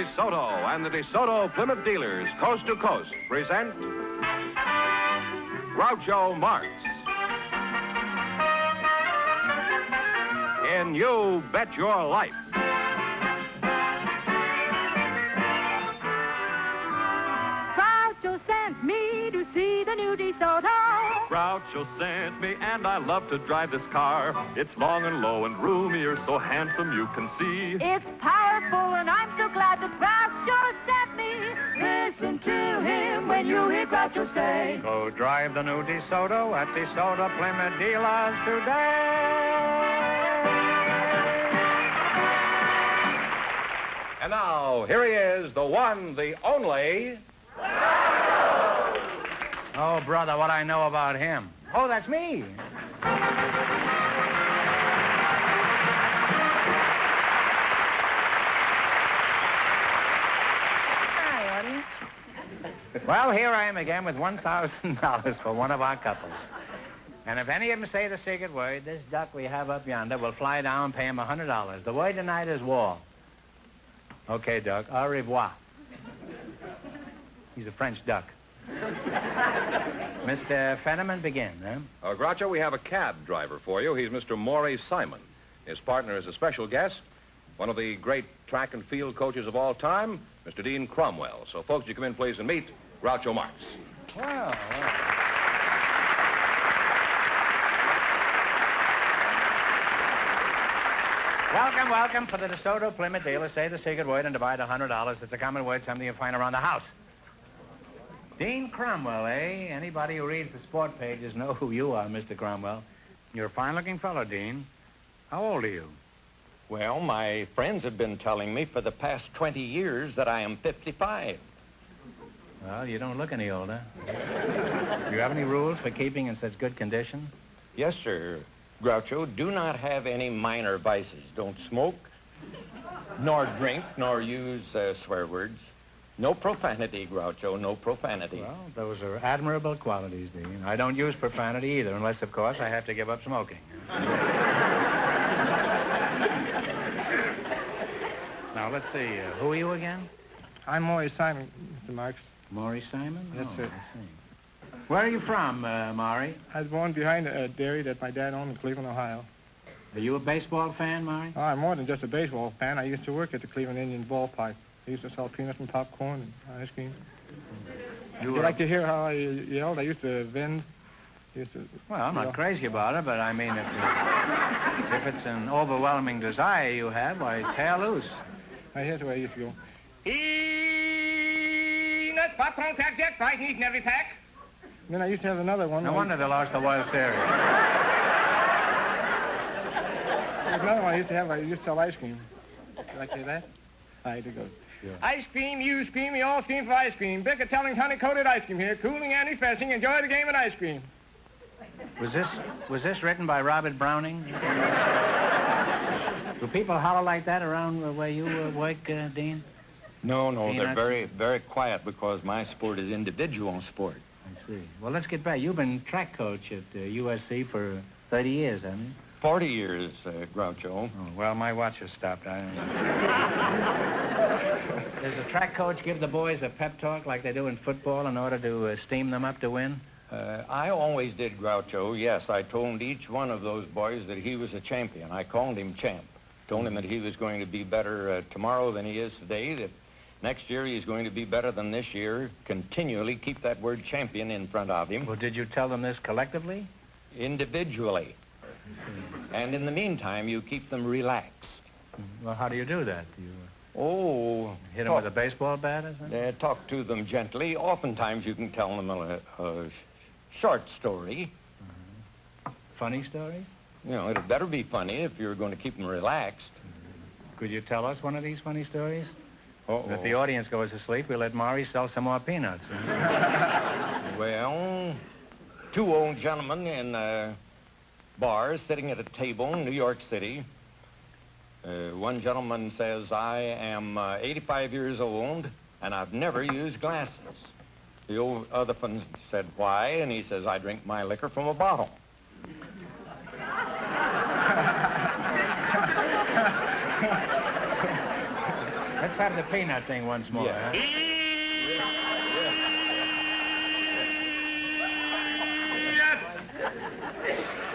DeSoto and the DeSoto Plymouth dealers, coast to coast, present Groucho Marx in You Bet Your Life. Groucho sent me to see the new DeSoto. Groucho sent me, and I love to drive this car. It's long and low and roomier, so handsome you can see. It's powerful, and I'm so glad that Groucho sent me. Listen to him when you hear Groucho say, Go drive the new DeSoto at DeSoto Plymouth dealers today. And now, here he is, the one, the only... Oh, brother, what I know about him. Oh, that's me. Hi, audience. Well, here I am again with $1,000 for one of our couples. And if any of them say the secret word, this duck we have up yonder will fly down and pay him $100. The word tonight is war. Okay, Duck, au revoir. He's a French duck. Mr. Fenneman, begin, huh? Groucho, we have a cab driver for you. He's Mr. Maury Simon. His partner is a special guest, one of the great track and field coaches of all time, Mr. Dean Cromwell. So, folks, you come in, please, and meet Groucho Marx. Well. Welcome, welcome. For the DeSoto Plymouth dealer, say the secret word and divide $100. It's a common word, something you find around the house. Dean Cromwell, eh? Anybody who reads the sport pages know who you are, Mr. Cromwell. You're a fine-looking fellow, Dean. How old are you? Well, my friends have been telling me for the past 20 years that I am 55. Well, you don't look any older. Do you have any rules for keeping in such good condition? Yes, sir. Groucho, do not have any minor vices. Don't smoke, nor drink, nor use swear words. No profanity, Groucho, no profanity. Well, those are admirable qualities, Dean. I don't use profanity either, unless, of course, I have to give up smoking. Now, let's see. Who are you again? I'm Maury Simon, Mr. Marx. Maury Simon? Yes, sir. I see. Where are you from, Maury? I was born behind a dairy that my dad owned in Cleveland, Ohio. Are you a baseball fan, Maury? Oh, I'm more than just a baseball fan. I used to work at the Cleveland Indians ballpark. I used to sell peanuts and popcorn and ice cream. Would you like to hear how I yelled? I used to vend. Well, I'm not crazy about it, but I mean, if it's an overwhelming desire you have, why, tear loose. Here's the way I used to go. Peanuts, popcorn, crack jacks, fries, and each and every pack. Then I used to have another one. No wonder they lost the World Series. There's another one I used to have. I used to sell ice cream. Would you like to hear that? I had to go. Sure. Ice cream, you scream, we all scream for ice cream. Bicker Telling's honey-coated ice cream here. Cooling and refreshing. Enjoy the game and ice cream. Was this written by Robert Browning? Do people holler like that around where you work, Dean? No, Peanuts? they're very, very quiet because my sport is individual sport. I see. Well, let's get back. You've been track coach at USC for 30 years, haven't you? 40 years, Groucho. Oh, well, my watch has stopped. Does the track coach give the boys a pep talk like they do in football in order to steam them up to win? I always did, Groucho. Yes, I told each one of those boys that he was a champion. I called him champ. Told him that he was going to be better tomorrow than he is today, that next year he's going to be better than this year. Continually keep that word champion in front of him. Well, did you tell them this collectively? Individually. And in the meantime, you keep them relaxed. Well, how do you do that? Do you hit them talk, with a baseball bat or something? Talk to them gently. Oftentimes you can tell them a short story. Funny stories? You know, it'd better be funny if you're going to keep them relaxed. Could you tell us one of these funny stories? If the audience goes to sleep, we'll let Maury sell some more peanuts. Well, two old gentlemen in a bar sitting at a table in New York City. One gentleman says, I am 85 years old, and I've never used glasses. The other one said, why? And he says, I drink my liquor from a bottle. Let's have the peanut thing once more. Yeah. Huh?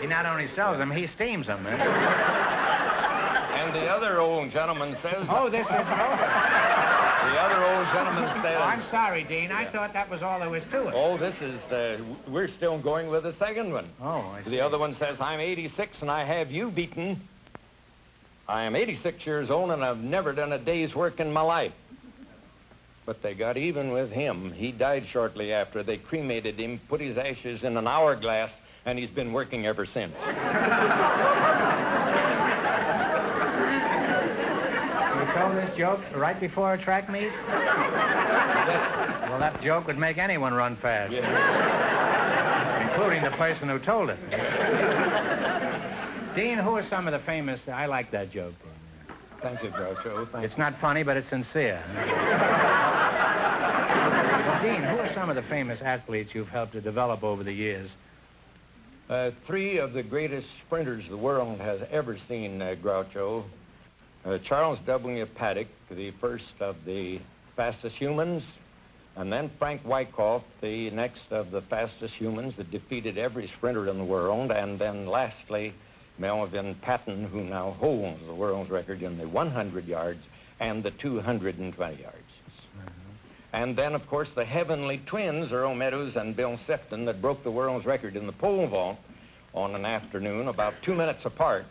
He not only sells them, he steams them. Eh? And the other old gentleman says... Oh, this is over. The other old gentleman says... Oh, I'm sorry, Dean. I thought that was all there was to it. Oh, this is... we're still going with the second one. Oh, I see. The other one says, I'm 86 and I have you beaten. I am 86 years old and I've never done a day's work in my life. But they got even with him. He died shortly after. They cremated him, put his ashes in an hourglass, and he's been working ever since. You told this joke right before a track meet? Well, that joke would make anyone run fast. Yeah. Including the person who told it. Dean, who are some of the famous... I like that joke. Thank you, Groucho. It's not funny, but it's sincere. Well, Dean, who are some of the famous athletes you've helped to develop over the years? 3 of the greatest sprinters the world has ever seen, Groucho. Charles W. Paddock, the first of the fastest humans, and then Frank Wyckoff, the next of the fastest humans that defeated every sprinter in the world, and then lastly, Melvin Patton, who now holds the world's record in the 100 yards and the 220 yards. And then, of course, the heavenly twins, Earl Meadows and Bill Sefton, that broke the world's record in the pole vault on an afternoon about 2 minutes apart.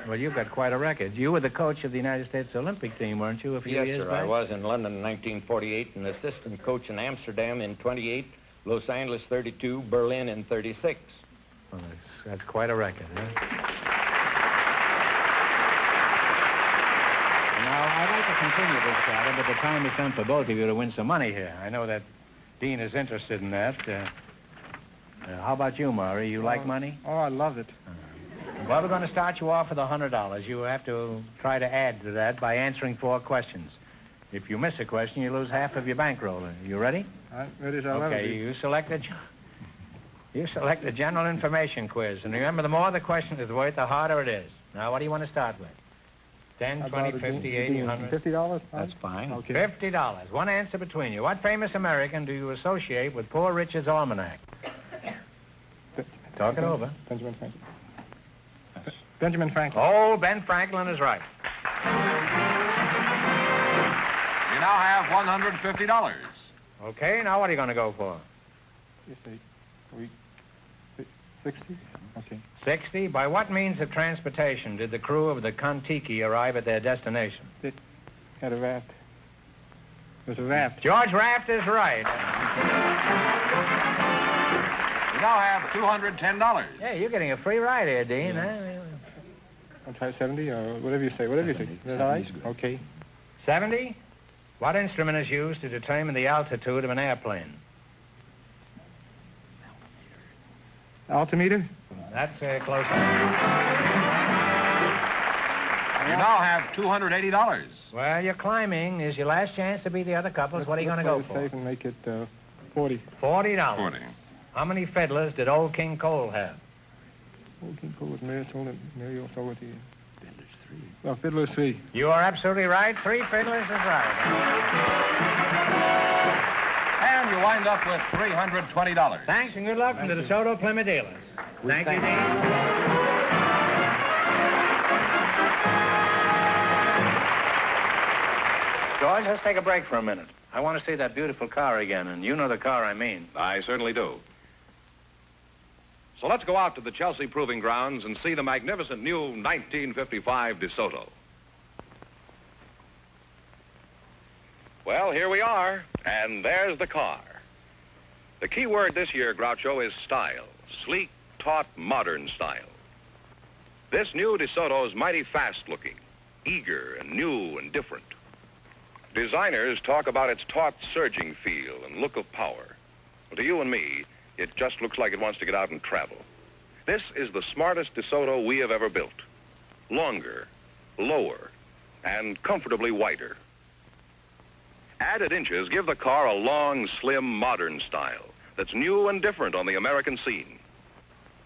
Well, you've got quite a record. You were the coach of the United States Olympic team, weren't you, a few years Yes, sir. back? I was in London in 1948, and assistant coach in Amsterdam in 28, Los Angeles 32, Berlin in 36. Well, that's quite a record, huh? Now, I'd like to continue this battle, but the time has come for both of you to win some money here. I know that Dean is interested in that. How about you, Maury? You like money? Oh, I love it. Well, we're going to start you off with $100. You have to try to add to that by answering 4 questions. If you miss a question, you lose half of your bankroll. Are you ready? I'm ready as I'll ever Okay, be. you select the general information quiz. And remember, the more the question is worth, the harder it is. Now, what do you want to start with? 10, 20, 50, 80, 100? $50? That's fine. Okay. $50. One answer between you. What famous American do you associate with Poor Richard's Almanac? Talk it over. Benjamin Franklin. Benjamin Franklin. Oh, Ben Franklin is right. You now have $150. Okay, now what are you going to go for? You say, 60? Okay. 60. By what means of transportation did the crew of the Kon-Tiki arrive at their destination? They had a raft. It was a raft. George Raft is right. You now have $210. Yeah, you're getting a free ride here, Dean. Huh? I'll try 70 or whatever you say. Whatever you say. Is that all right? Okay. 70. What instrument is used to determine the altitude of an airplane? Altimeter? That's close. You now have $280. Well, you're climbing. Is your last chance to beat the other couples. What are you going to go Let's play for? it safe and make it 40. $40. 40. How many fiddlers did old King Cole have? Old King Cole with Mary also with the... Well, Fiddler's 3. You are absolutely right. 3 fiddlers is right. And you wind up with $320. Thanks and good luck from the DeSoto Plymouth dealers. Thank you, Dean. George, let's take a break for a minute. I want to see that beautiful car again, and you know the car I mean. I certainly do. So let's go out to the Chelsea Proving Grounds and see the magnificent new 1955 DeSoto. Well, here we are, and there's the car. The key word this year, Groucho, is style. Sleek, taut, modern style. This new DeSoto is mighty fast-looking, eager and new and different. Designers talk about its taut, surging feel and look of power. Well, to you and me, it just looks like it wants to get out and travel. This is the smartest DeSoto we have ever built. Longer, lower, and comfortably wider. Added inches give the car a long, slim, modern style that's new and different on the American scene.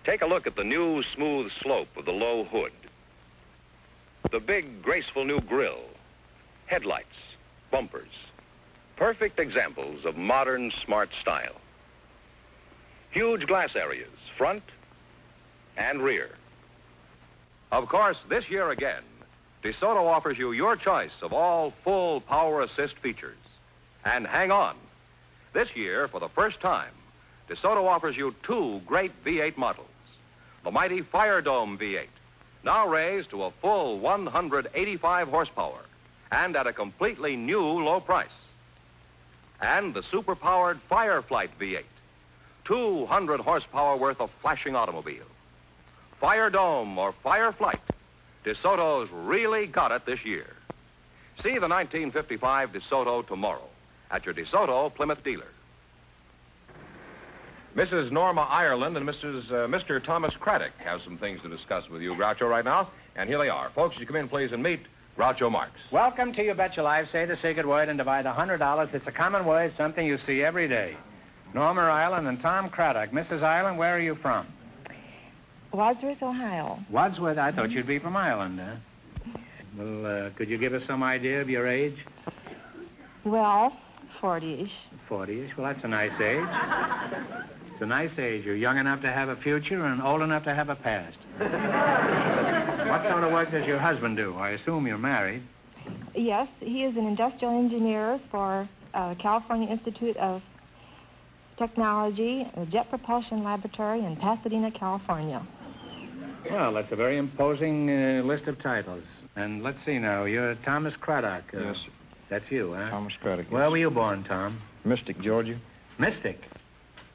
Take a look at the new, smooth slope of the low hood. The big, graceful new grille. headlights, bumpers. Perfect examples of modern smart style. Huge glass areas, front and rear. Of course, this year again, DeSoto offers you your choice of all full power assist features. And hang on. This year, for the first time, DeSoto offers you two great V8 models. The mighty Fire Dome V8, now raised to a full 185 horsepower and at a completely new low price. And the super-powered Fireflight V8, 200 horsepower worth of flashing automobile. Fire Dome or Fireflight, DeSoto's really got it this year. See the 1955 DeSoto tomorrow at your DeSoto Plymouth dealer. Mrs. Norma Ireland and Mr. Thomas Craddock have some things to discuss with you, Groucho, right now. And here they are. Folks, you come in, please, and meet Groucho Marx. Welcome to You Bet Your Life. Say the secret word and divide $100. It's a common word, something you see every day. Norma Ireland and Tom Craddock. Mrs. Ireland, where are you from? Wadsworth, Ohio. Wadsworth? I thought you'd be from Ireland, huh? Well, could you give us some idea of your age? Well, 40-ish. 40-ish? Well, that's a nice age. It's a nice age. You're young enough to have a future and old enough to have a past. What sort of work does your husband do? I assume you're married. Yes, he is an industrial engineer for California Institute of Technology, a Jet Propulsion Laboratory in Pasadena, California. Well, that's a very imposing list of titles. And let's see now, you're Thomas Craddock. Yes, sir. That's you, huh? Thomas Craddock. Yes. Where were you born, Tom? Mystic, Georgia. Mystic?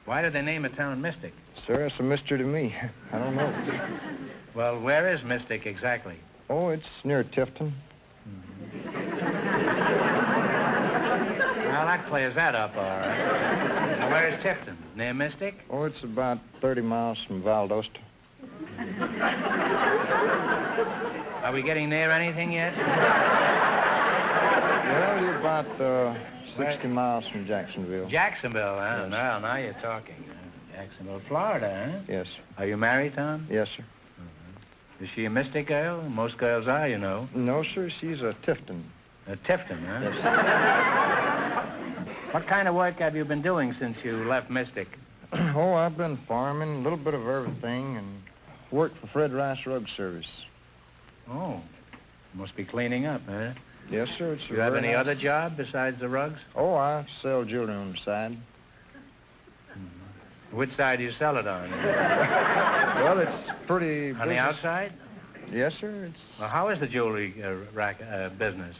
Why did they name a town Mystic? Sir, it's a mystery to me. I don't know. Well, where is Mystic exactly? Oh, it's near Tifton. Well, that clears that up, all right. Now, where is Tifton? Near Mystic? Oh, it's about 30 miles from Valdosta. Are we getting near anything yet? Well, you're about 60 miles from Jacksonville. Jacksonville, huh? Yes. Well, now you're talking. Jacksonville, Florida, huh? Yes. Are you married, Tom? Yes, sir. Is she a Mystic girl? Most girls are, you know. No, sir, she's a Tifton. A Tifton, huh? Yes. What kind of work have you been doing since you left Mystic? Oh, I've been farming, a little bit of everything, and worked for Fred Rice Rug Service. Oh, must be cleaning up, huh? Yes, sir. It's Do you have very any nice. other job besides the rugs? Oh, I sell jewelry on the side. Which side do you sell it on? Well, it's pretty On the outside? Yes, sir. It's Well, how is the jewelry business?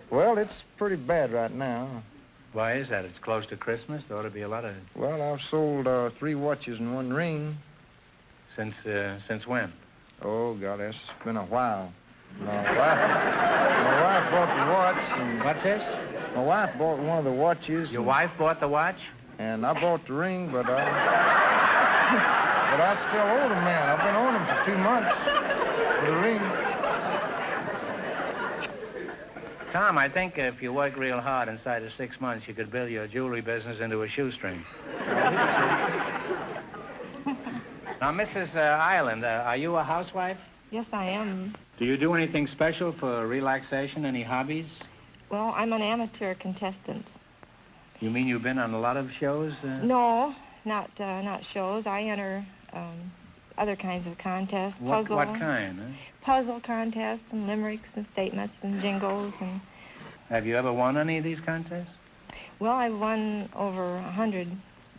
well, it's pretty bad right now. Why is that? It's close to Christmas. There ought to be a lot of... Well, I've sold 3 watches and 1 ring. Since when? Oh, God, that's been a while. My wife bought the watch, and What's this? my wife bought one of the watches. Your wife bought the watch? And I bought the ring, but I still owe the man. I've been owing him for 2 months for the ring. Tom, I think if you work real hard inside of 6 months, you could build your jewelry business into a shoestring. Now, Mrs. Ireland, are you a housewife? Yes, I am. Do you do anything special for relaxation? Any hobbies? Well, I'm an amateur contestant. You mean you've been on a lot of shows? No, not shows. I enter other kinds of contests. What kind, huh? Puzzle contests and limericks and statements and jingles and... Have you ever won any of these contests? Well, I've won over 100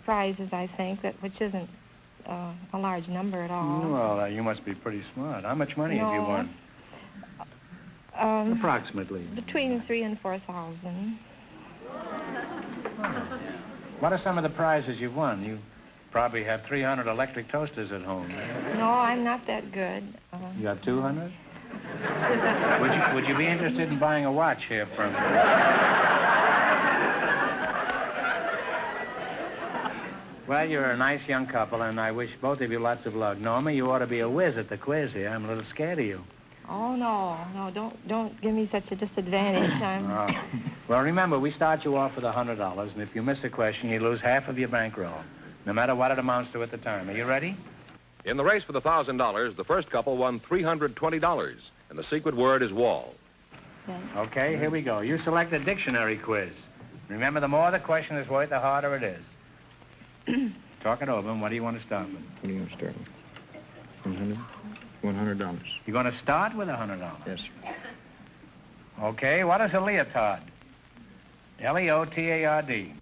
prizes, I think, which isn't a large number at all. Well, you must be pretty smart. How much money have you won? Approximately. Between 3,000 and 4,000. What are some of the prizes you've won? You probably have 300 electric toasters at home. No, I'm not that good. You have 200? Would you be interested in buying a watch here from me? Well, you're a nice young couple, and I wish both of you lots of luck. Norma, you ought to be a whiz at the quiz here. I'm a little scared of you. Oh, no, don't give me such a disadvantage. Well, remember, we start you off with $100, and if you miss a question, you lose half of your bankroll, no matter what it amounts to at the time. Are you ready? In the race for the $1,000, the first couple won $320, and the secret word is wall. Okay, here we go. You select a dictionary quiz. Remember, the more the question is worth, the harder it is. Talk it over, and what do you want to start with? What do you want to start with? $100. You're going to start with $100? Yes, sir. Okay, what is a leotard? Leotard.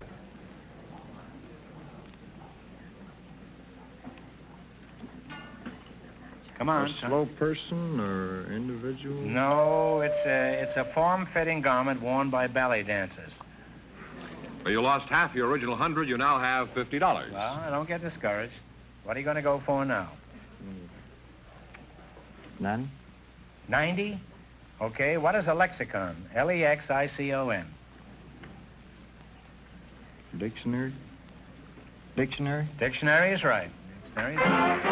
Come on. A slow person or individual? No, it's a form-fitting garment worn by ballet dancers. Well, you lost half your original 100. You now have $50. Well, don't get discouraged. What are you going to go for now? 90. 90? Okay, what is a lexicon? Lexicon. Dictionary? Dictionary? Dictionary is right. Dictionary is right.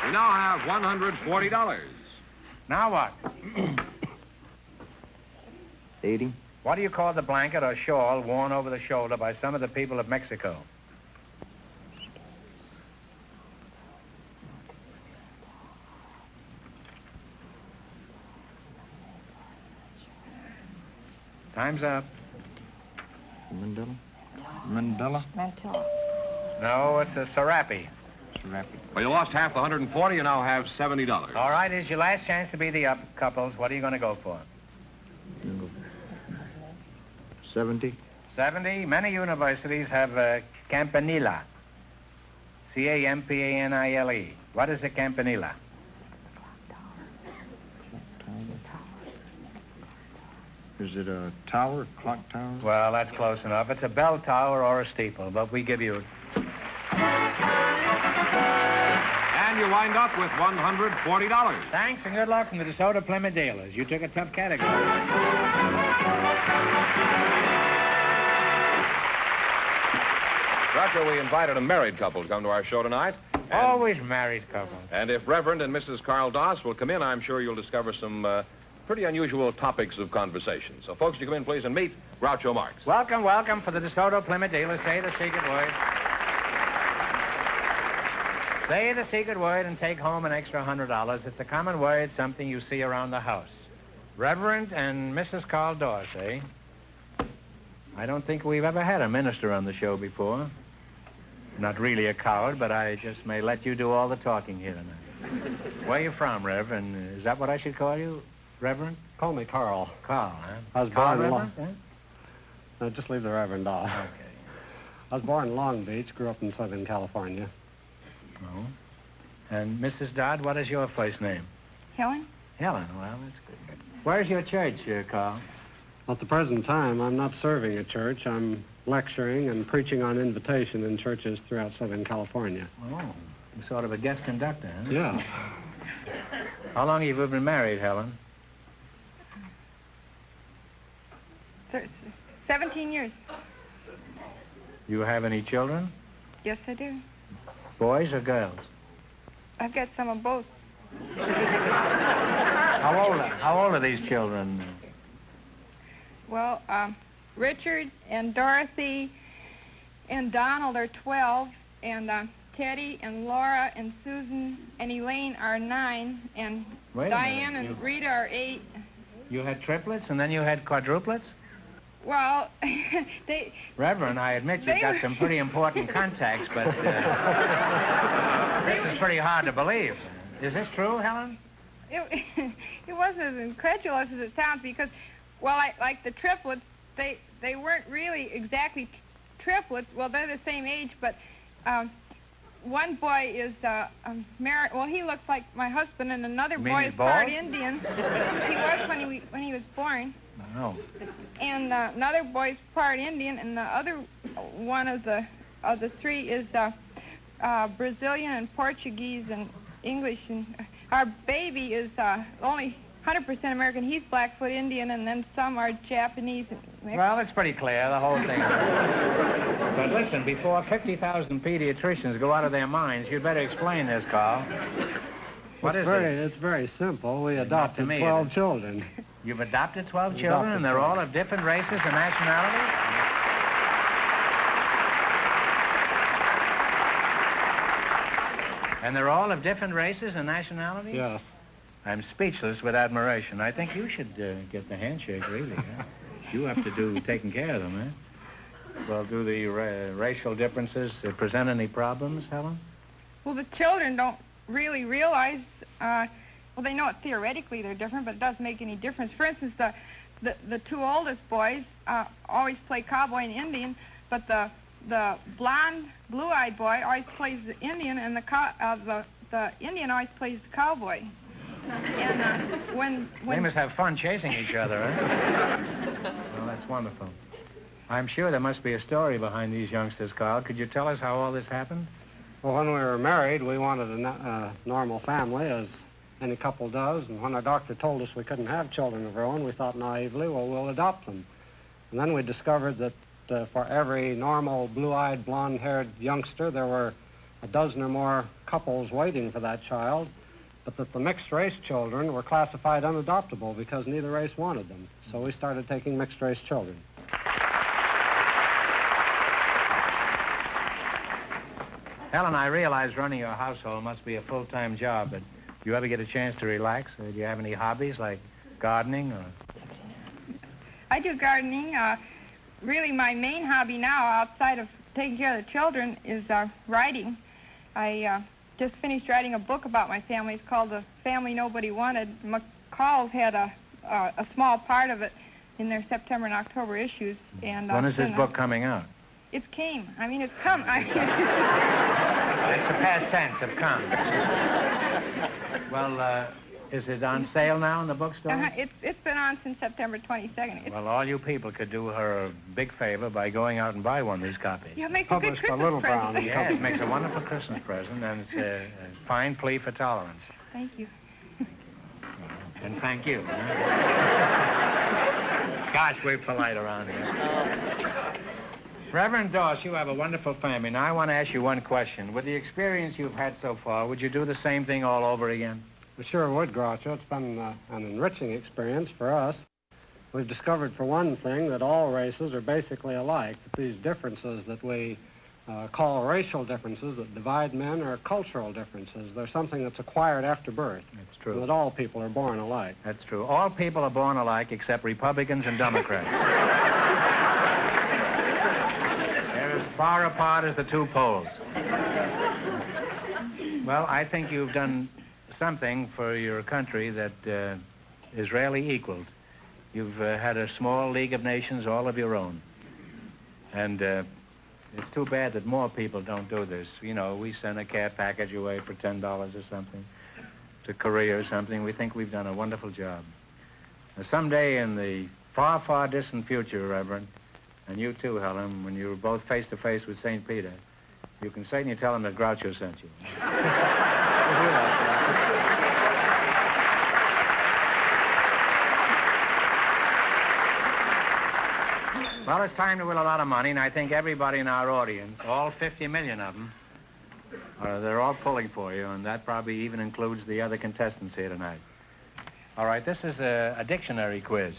We now have $140. Now what? 80. What do you call the blanket or shawl worn over the shoulder by some of the people of Mexico? Time's up. Mandela? Mandela? Mantilla. No, it's a serape. Serape. Well, you lost half the 140. You now have $70. All right, here's your last chance to be the up couples. What are you going to go for? 70. 70. Many universities have campanile. Campanile. What is a campanile? Is it a tower, clock tower? Well, that's close enough. It's a bell tower or a steeple, but we give you... And you wind up with $140. Thanks and good luck from the DeSoto Plymouth dealers. You took a tough category. Groucho, we invited a married couple to come to our show tonight. Always married couples. And if Reverend and Mrs. Carl Doss will come in, I'm sure you'll discover some pretty unusual topics of conversation. So, folks, you come in, please, and meet Groucho Marx. Welcome, welcome for the DeSoto Plymouth dealers. Say the secret word. Say the secret word and take home an extra $100. It's a common word, something you see around the house. Reverend and Mrs. Carl Doss, eh? I don't think we've ever had a minister on the show before. Not really a coward, but I just may let you do all the talking here tonight. Where are you from, Reverend? Is that what I should call you, Reverend? Call me Carl. Carl, huh? I was Carl born in Reverend? Huh? No, just leave the Reverend off. Okay. I was born in Long Beach, grew up in Southern California. Oh. And Mrs. Dodd, what is your first name? Helen? Helen. Well, that's good. Where's your church, Carl? At the present time, I'm not serving a church. I'm lecturing and preaching on invitation in churches throughout Southern California. Oh, you're sort of a guest conductor, huh? Yeah. How long have you been married, Helen? 17 years. You have any children? Yes, I do. Boys or girls? I've got some of both. How old are these children? Well, Richard and Dorothy and Donald are 12, and Teddy and Laura and Susan and Elaine are 9, and Diane and Rita are 8. You had triplets and then you had quadruplets? Well, they... Reverend, I admit you've got some pretty important contacts, but this is pretty hard to believe. Is this true, Helen? It wasn't as incredulous as it sounds because, well, like the triplets, they weren't really exactly triplets. Well, they're the same age, but one boy is married. Well, he looks like my husband, and another boy is part Indian. He was when he was born. Oh. And another boy's part Indian, and the other one of the three is Brazilian and Portuguese and English. And our baby is only 100% American. He's Blackfoot Indian, and then some are Japanese. And well, it's pretty clear, the whole thing. But listen, before 50,000 pediatricians go out of their minds, you'd better explain this, Carl. What is it? It's very simple. We adopted 12 children. You've adopted 12 children, and they're all of different races and nationalities? And they're all of different races and nationalities? Yes. I'm speechless with admiration. I think you should get the handshake, really. Huh? You have to do taking care of them, eh? Well, do the racial differences present any problems, Helen? Well, the children don't really realize, well, they know it theoretically they're different, but it doesn't make any difference. For instance, the two oldest boys always play cowboy and Indian, but the blonde, blue-eyed boy always plays the Indian, and the Indian always plays the cowboy. And when they must have fun chasing each other, eh? Well, that's wonderful. I'm sure there must be a story behind these youngsters, Carl. Could you tell us how all this happened? Well, when we were married, we wanted a normal family, as any couple does. And when our doctor told us we couldn't have children of our own, we thought naively, well, we'll adopt them. And then we discovered that for every normal, blue-eyed, blonde-haired youngster, there were a dozen or more couples waiting for that child, but that the mixed-race children were classified unadoptable because neither race wanted them. So we started taking mixed-race children. Helen, I realize running your household must be a full-time job, but do you ever get a chance to relax? Do you have any hobbies like gardening or... I do gardening. Really, my main hobby now, outside of taking care of the children, is writing. I just finished writing a book about my family. It's called The Family Nobody Wanted. McCall's had a small part of it in their September and October issues. And when is this book coming out? It came. I mean, it's come. It's the past tense of come. Well, is it on sale now in the bookstore? It's been on since September 22nd. Well, all you people could do her a big favor by going out and buy one of these copies. Yeah, it makes a good Christmas present. Yeah, it makes a wonderful Christmas present, and it's a fine plea for tolerance. Thank you. And thank you. Gosh, we're polite around here. Reverend Doss, you have a wonderful family. Now, I want to ask you one question. With the experience you've had so far, would you do the same thing all over again? We sure would, Groucho. It's been an enriching experience for us. We've discovered, for one thing, that all races are basically alike. That these differences that we call racial differences that divide men are cultural differences. They're something that's acquired after birth. That's true. And that all people are born alike. That's true. All people are born alike except Republicans and Democrats. They're as far apart as the two poles. Well, I think you've done something for your country that is rarely equaled. You've had a small League of Nations all of your own. And it's too bad that more people don't do this. You know, we send a care package away for $10 or something to Korea or something. We think we've done a wonderful job. Now, someday in the far, far distant future, Reverend, and you too, Helen, when you're both face-to-face with St. Peter, you can certainly tell him that Groucho sent you. Well, it's time to win a lot of money, and I think everybody in our audience, all 50 million of them, they're all pulling for you, and that probably even includes the other contestants here tonight. All right, this is a dictionary quiz.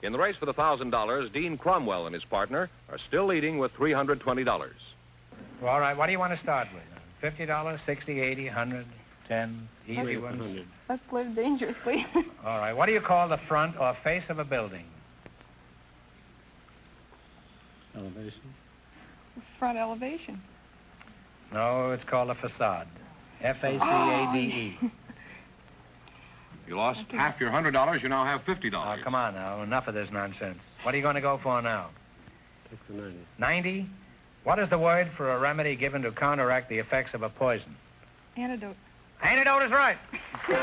In the race for the $1,000, Dean Cromwell and his partner are still leading with $320. Well, all right, what do you want to start with? $50, $60, $80, $100, $10, easy ones? Let's live dangerously. All right, what do you call the front or face of a building? Elevation. Front elevation. No, it's called a facade. F-A-C-A-D-E. You lost half your $100. You now have $50. Oh, come on now. Enough of this nonsense. What are you going to go for now? Take the 90. 90? What is the word for a remedy given to counteract the effects of a poison? Antidote. Antidote is right. You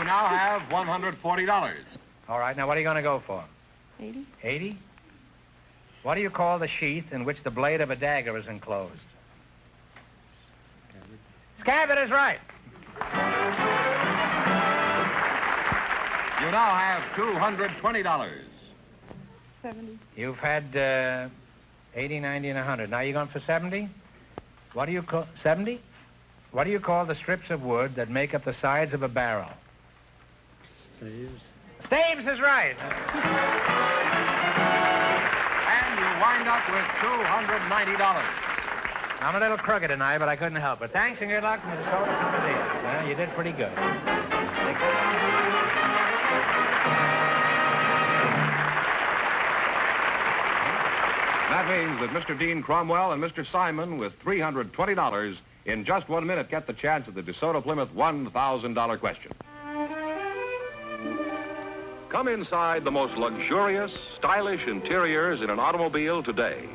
now have $140. All right, now what are you going to go for? 80. 80? What do you call the sheath in which the blade of a dagger is enclosed? Scabbard is right. You now have $220. 70. You've had 80, 90, and 100. Now you're going for 70? What do you call... 70? What do you call the strips of wood that make up the sides of a barrel? Staves. Staves is right. And you wind up with $290. I'm a little crooked tonight, but I couldn't help it. Thanks and good luck from the DeSoto Plymouth Dealers. You did pretty good. That means that Mr. Dean Cromwell and Mr. Simon, with $320 in just 1 minute, get the chance at the DeSoto Plymouth $1,000 question. Come inside the most luxurious, stylish interiors in an automobile today.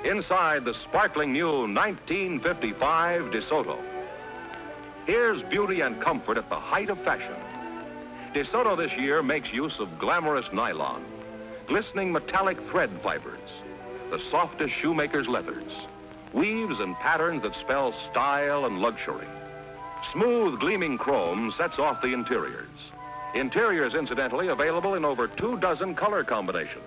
Inside the sparkling new 1955 DeSoto. Here's beauty and comfort at the height of fashion. DeSoto this year makes use of glamorous nylon, glistening metallic thread fibers, the softest shoemaker's leathers, weaves and patterns that spell style and luxury. Smooth, gleaming chrome sets off the interiors. Interiors, incidentally, available in over 24 color combinations.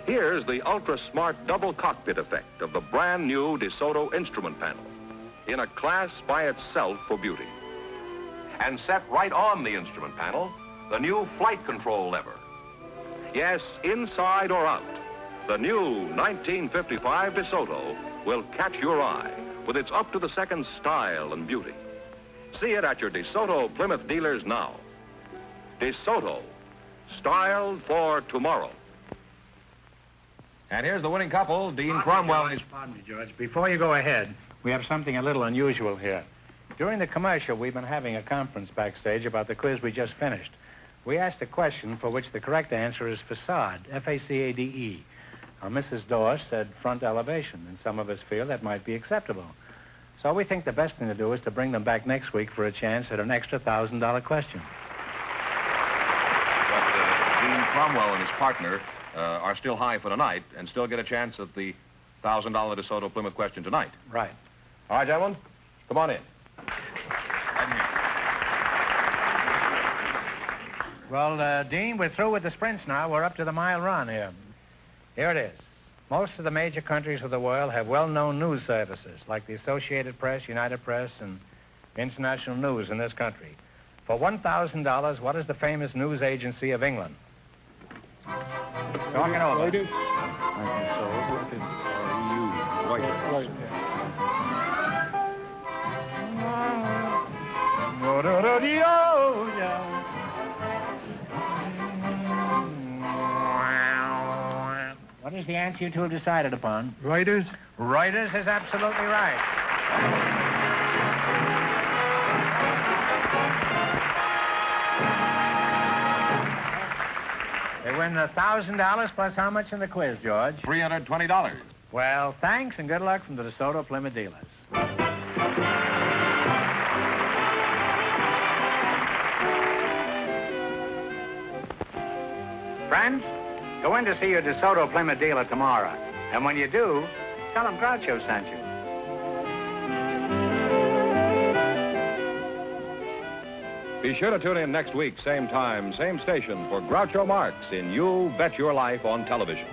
Here's the ultra-smart double cockpit effect of the brand new DeSoto instrument panel, in a class by itself for beauty. And set right on the instrument panel, the new flight control lever. Yes, inside or out, the new 1955 DeSoto will catch your eye with its up-to-the-second style and beauty. See it at your DeSoto Plymouth dealers now. DeSoto, styled for tomorrow. And here's the winning couple, Dean Cromwell. Pardon me, George. Before you go ahead, we have something a little unusual here. During the commercial, we've been having a conference backstage about the quiz we just finished. We asked a question for which the correct answer is facade, F-A-C-A-D-E. Mrs. Dorse said front elevation, and some of us feel that might be acceptable. So we think the best thing to do is to bring them back next week for a chance at an extra $1,000 question. But Dean Cromwell and his partner are still high for tonight and still get a chance at the $1,000 DeSoto Plymouth question tonight. Right. All right, gentlemen, come on in. Well, Dean, we're through with the sprints now. We're up to the mile run here. Here it is. Most of the major countries of the world have well-known news services, like the Associated Press, United Press, and International News in this country. For $1,000, what is the famous news agency of England? Talking over. Reuters? What is the answer you two have decided upon? Reuters? Reuters is absolutely right. They win $1,000 plus how much in the quiz, George? $320. Well, thanks and good luck from the DeSoto Plymouth dealers. Friends, go in to see your DeSoto Plymouth dealer tomorrow. And when you do, tell them Groucho sent you. Be sure to tune in next week, same time, same station, for Groucho Marx in You Bet Your Life on television.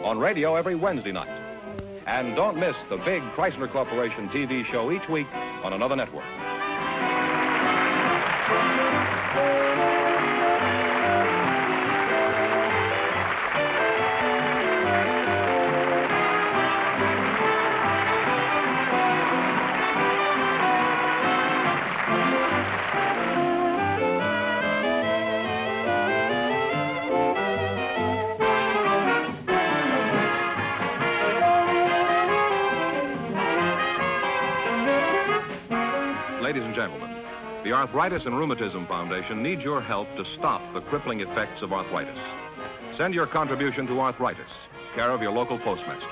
On radio every Wednesday night. And don't miss the big Chrysler Corporation TV show each week on another network. Ladies and gentlemen, the Arthritis and Rheumatism Foundation needs your help to stop the crippling effects of arthritis. Send your contribution to Arthritis, care of your local postmaster.